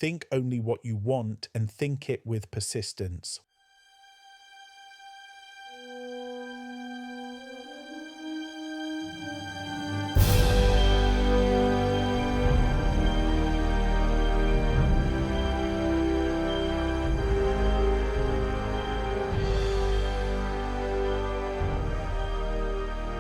Think only what you want and think it with persistence.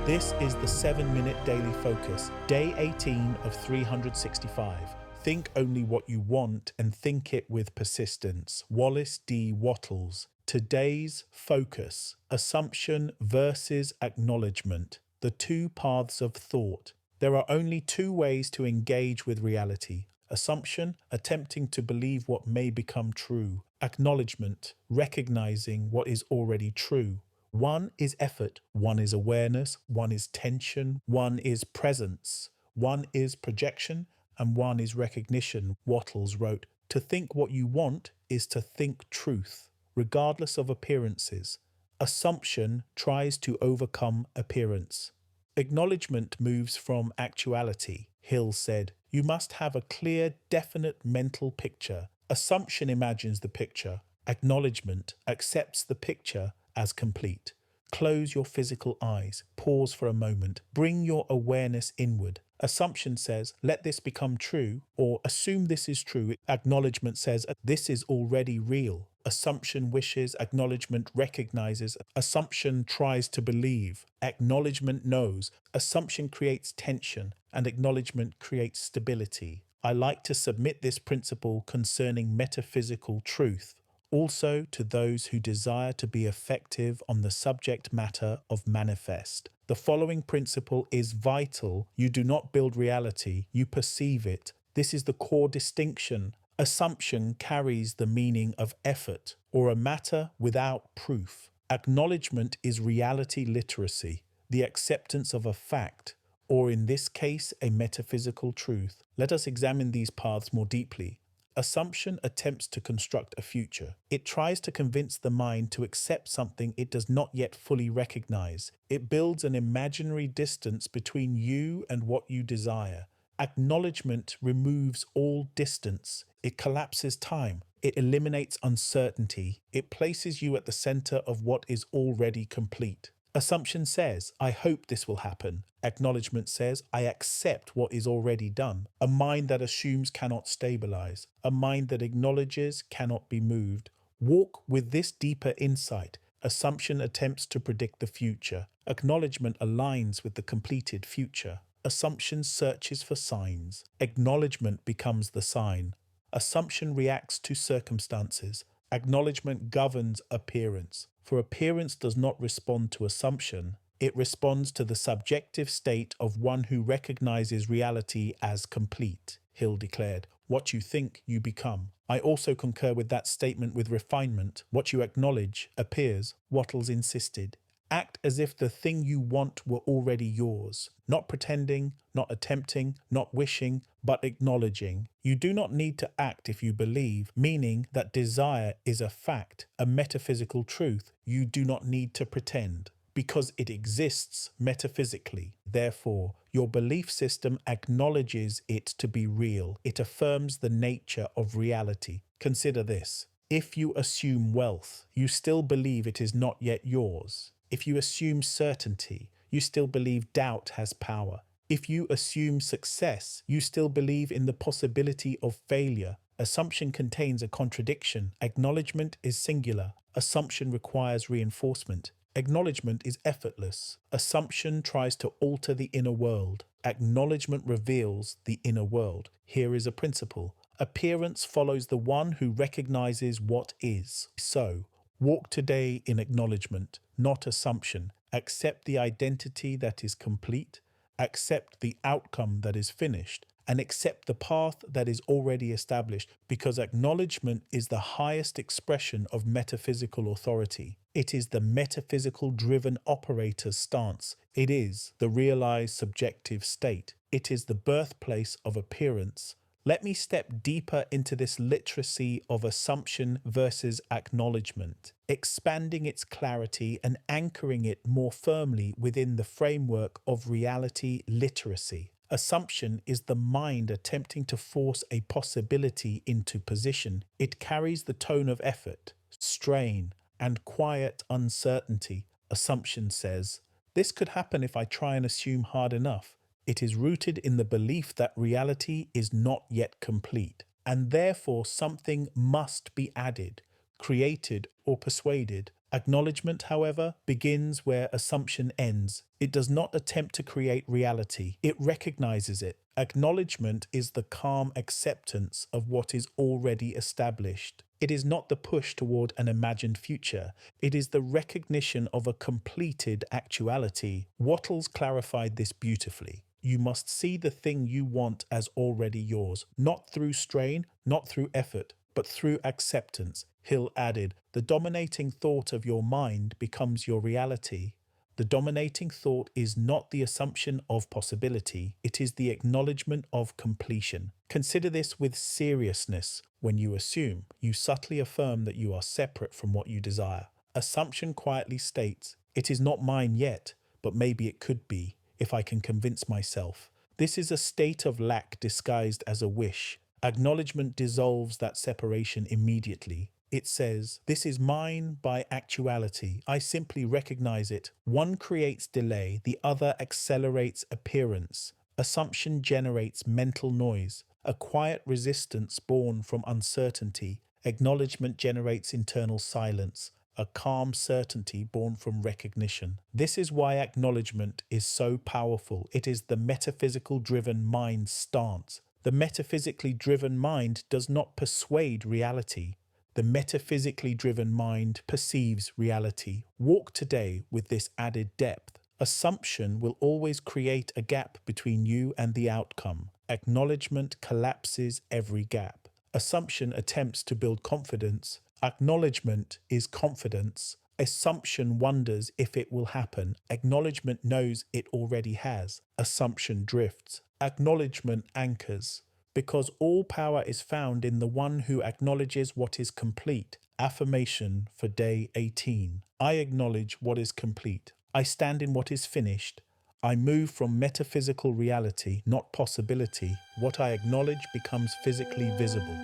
This is the 7-minute daily focus, day 18 of 365. Think only what you want and think it with persistence. Wallace D. Wattles. Today's focus, assumption versus acknowledgement, the two paths of thought. There are only two ways to engage with reality. Assumption, attempting to believe what may become true. Acknowledgement, recognizing what is already true. One is effort, one is awareness, one is tension, one is presence, one is projection, and one is recognition. Wattles wrote, "To think what you want is to think truth, regardless of appearances. Assumption tries to overcome appearance. Acknowledgement moves from actuality." Hill said, "You must have a clear, definite mental picture. Assumption imagines the picture. Acknowledgement accepts the picture as complete." Close your physical eyes, pause for a moment, bring your awareness inward. Assumption says, "Let this become true," or "Assume this is true." Acknowledgement says, "This is already real." Assumption wishes, acknowledgement recognizes. Assumption tries to believe, acknowledgement knows. Assumption creates tension, and acknowledgement creates stability. I like to submit this principle concerning metaphysical truth also to those who desire to be effective on the subject matter of manifest. The following principle is vital. You do not build reality, you perceive it. This is the core distinction. Assumption carries the meaning of effort or a matter without proof. Acknowledgement is reality literacy, the acceptance of a fact, or in this case, a metaphysical truth. Let us examine these paths more deeply. Assumption attempts to construct a future. It tries to convince the mind to accept something it does not yet fully recognize. It builds an imaginary distance between you and what you desire. Acknowledgement removes all distance. It collapses time. It eliminates uncertainty. It places you at the center of what is already complete. Assumption says, "I hope this will happen." Acknowledgement says, "I accept what is already done." A mind that assumes cannot stabilize. A mind that acknowledges cannot be moved. Walk with this deeper insight. Assumption attempts to predict the future. Acknowledgement aligns with the completed future. Assumption searches for signs. Acknowledgement becomes the sign. Assumption reacts to circumstances. Acknowledgement governs appearance. For appearance does not respond to assumption. It responds to the subjective state of one who recognizes reality as complete. Hill declared, "What you think, you become." I also concur with that statement with refinement. What you acknowledge appears, Wattles insisted. Act as if the thing you want were already yours, not pretending, not attempting, not wishing, but acknowledging. You do not need to act if you believe, meaning that desire is a fact, a metaphysical truth. You do not need to pretend, because it exists metaphysically. Therefore, your belief system acknowledges it to be real. It affirms the nature of reality. Consider this. If you assume wealth, you still believe it is not yet yours. If you assume certainty, you still believe doubt has power. If you assume success, you still believe in the possibility of failure. Assumption contains a contradiction. Acknowledgement is singular. Assumption requires reinforcement. Acknowledgement is effortless. Assumption tries to alter the inner world. Acknowledgement reveals the inner world. Here is a principle. Appearance follows the one who recognizes what is. So, walk today in acknowledgement, not assumption. Accept the identity that is complete. Accept the outcome that is finished. And accept the path that is already established, because acknowledgement is the highest expression of metaphysical authority. It is the metaphysical-driven operator's stance. It is the realized subjective state. It is the birthplace of appearance. Let me step deeper into this literacy of assumption versus acknowledgement, expanding its clarity and anchoring it more firmly within the framework of reality literacy. Assumption is the mind attempting to force a possibility into position. It carries the tone of effort, strain, and quiet uncertainty. Assumption says, "This could happen if I try and assume hard enough." It is rooted in the belief that reality is not yet complete, and therefore something must be added, created, or persuaded. Acknowledgement, however, begins where assumption ends. It does not attempt to create reality, it recognizes it. Acknowledgement is the calm acceptance of what is already established. It is not the push toward an imagined future, it is the recognition of a completed actuality. Wattles clarified this beautifully. You must see the thing you want as already yours, not through strain, not through effort, but through acceptance. Hill added, "The dominating thought of your mind becomes your reality." The dominating thought is not the assumption of possibility, it is the acknowledgement of completion. Consider this with seriousness. When you assume, you subtly affirm that you are separate from what you desire. Assumption quietly states, "It is not mine yet, but maybe it could be, if I can convince myself." This is a state of lack disguised as a wish. Acknowledgement dissolves that separation immediately. It says, "This is mine by actuality. I simply recognize it." One creates delay, the other accelerates appearance. Assumption generates mental noise, a quiet resistance born from uncertainty. Acknowledgement generates internal silence, a calm certainty born from recognition. This is why acknowledgement is so powerful. It is the metaphysical driven mind's stance. The metaphysically driven mind does not persuade reality. The metaphysically driven mind perceives reality. Walk today with this added depth. Assumption will always create a gap between you and the outcome. Acknowledgement collapses every gap. Assumption attempts to build confidence. Acknowledgement is confidence. Assumption wonders if it will happen. Acknowledgement knows it already has. Assumption drifts. Acknowledgement anchors. Because all power is found in the one who acknowledges what is complete. Affirmation for day 18. I acknowledge what is complete. I stand in what is finished. I move from metaphysical reality, not possibility. What I acknowledge becomes physically visible.